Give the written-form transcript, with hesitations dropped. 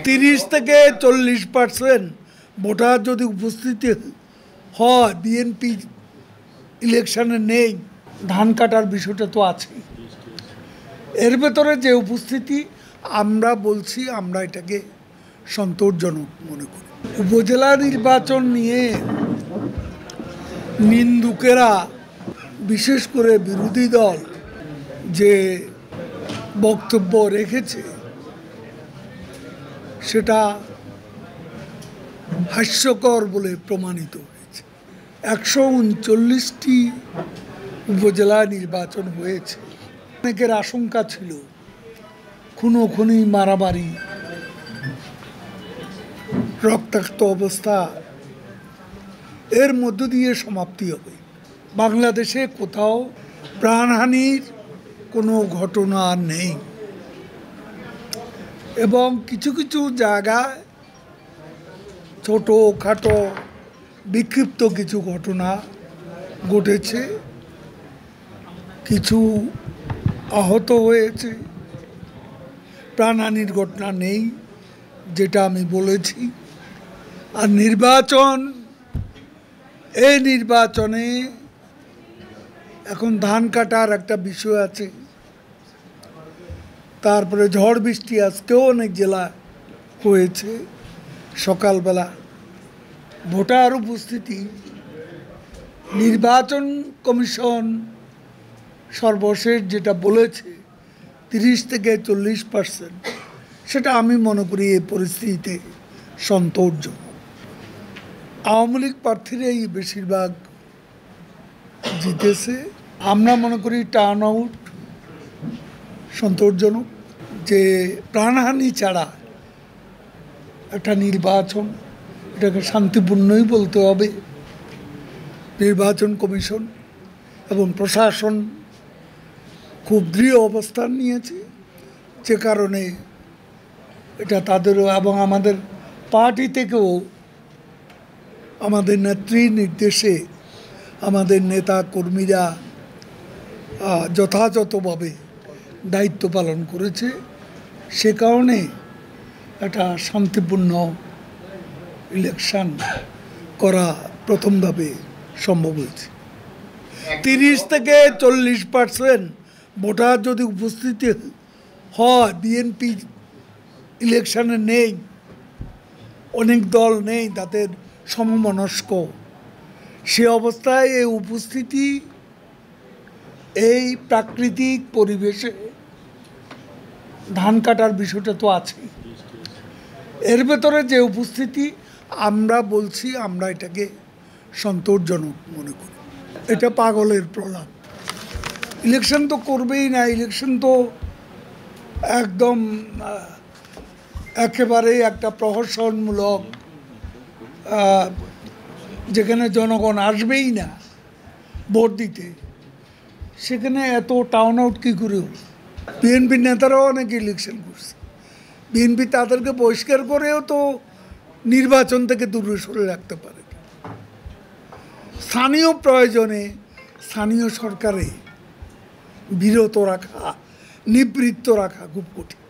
30 থেকে 40% ভোটার যদি উপস্থিতি হয়, বিএনপি ইলেকশনে নেই, ধান কাটার বিষয়টা তো আছে। এর ভেতরে যে উপস্থিতি, আমরা বলছি আমরা এটাকে সন্তোষজনক মনে করি। উপজেলা নির্বাচন নিয়ে নিন্দুকেরা, বিশেষ করে বিরোধী দল যে বক্তব্য রেখেছে, সেটা হাস্যকর বলে প্রমাণিত হয়েছে। 139টি উপজেলা নির্বাচন হয়েছে। অনেকের আশঙ্কা ছিল খুনোখুনি, মারামারি, রক্তাক্ত অবস্থা এর মধ্য দিয়ে সমাপ্তি হবে। বাংলাদেশে কোথাও প্রাণহানির কোনো ঘটনা নেই এবং কিছু কিছু জায়গায় ছোটোখাটো বিক্ষিপ্ত কিছু ঘটনা ঘটেছে, কিছু আহত হয়েছে। প্রাণহানির ঘটনা নেই, যেটা আমি বলেছি। আর এই নির্বাচনে এখন ধান কাটার একটা বিষয় আছে, তারপরে ঝড় বৃষ্টি আজকেও অনেক জেলা হয়েছে। সকালবেলা ভোটার উপস্থিতি, নির্বাচন কমিশন সর্বশেষ যেটা বলেছে 30 থেকে 40%, সেটা আমি মনে করি এই পরিস্থিতিতে সন্তোষজনক। আওয়ামী লীগ প্রার্থীরাই বেশিরভাগ জিতেছে। আমরা মনে করি টার্ন আউট সন্তোষজনক, যে প্রাণহানি ছাড়া একটা নির্বাচন, এটাকে শান্তিপূর্ণই বলতে হবে। নির্বাচন কমিশন এবং প্রশাসন খুব দৃঢ় অবস্থান নিয়েছে, যে কারণে এটা তাদেরও এবং আমাদের পার্টি থেকেও আমাদের নেত্রীর নির্দেশে আমাদের নেতা কর্মীরা যথাযথভাবে দায়িত্ব পালন করেছে। সে কারণে একটা শান্তিপূর্ণ ইলেকশন করা প্রথমভাবে সম্ভব হয়েছে। 30 থেকে 40% ভোটার যদি উপস্থিতি হয়, বিএনপি ইলেকশনে নেই, অনেক দল নেই, তাদের সমমনস্ক, সে অবস্থায় এই উপস্থিতি, এই প্রাকৃতিক পরিবেশে ধান কাটার বিষয়টা তো আছেই। এর ভেতরে যে উপস্থিতি, আমরা বলছি আমরা এটাকে সন্তোষজনক মনে করি। এটা পাগলের প্রলাপ। ইলেকশন তো করবেই না, ইলেকশন তো একদম একেবারে একটা প্রহসনমূলক, যেখানে জনগণ আসবেই না ভোট দিতে, সেখানে এত টাউন আউট কী করে হল? বিএনপির নেতারাও অনেকে ইলেকশন করছে। বিএনপি তাদেরকে বহিষ্কার করেও তো নির্বাচন থেকে দূরে সরে রাখতে পারে। স্থানীয় প্রয়োজনে স্থানীয় সরকারে বিরত রাখা, নিবৃত্ত রাখা খুব কঠিন।